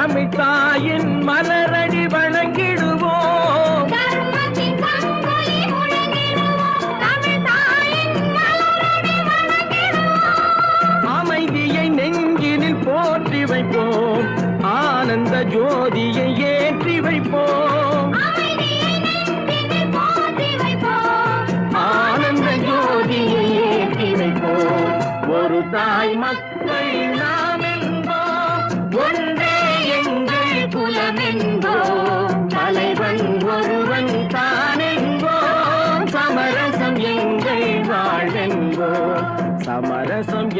தமிழ்த்தாயின் மலரடி வணங்கிடுவோம். அமைதியை நெஞ்சினில் போற்றி வைப்போம், ஆனந்த ஜோதியை ஏற்றி வைப்போம். ஆனந்த ஜோதியை ஏற்றி வைப்போம். ஒரு தாய் மக்கள் நாம் என்போம், ஒன்றே எங்கள் குலம் என்போம். தலைவன் ஒருவன் தான் என்போம், சமரசம் எங்கள் வாழ்வென்போம். சமரசம்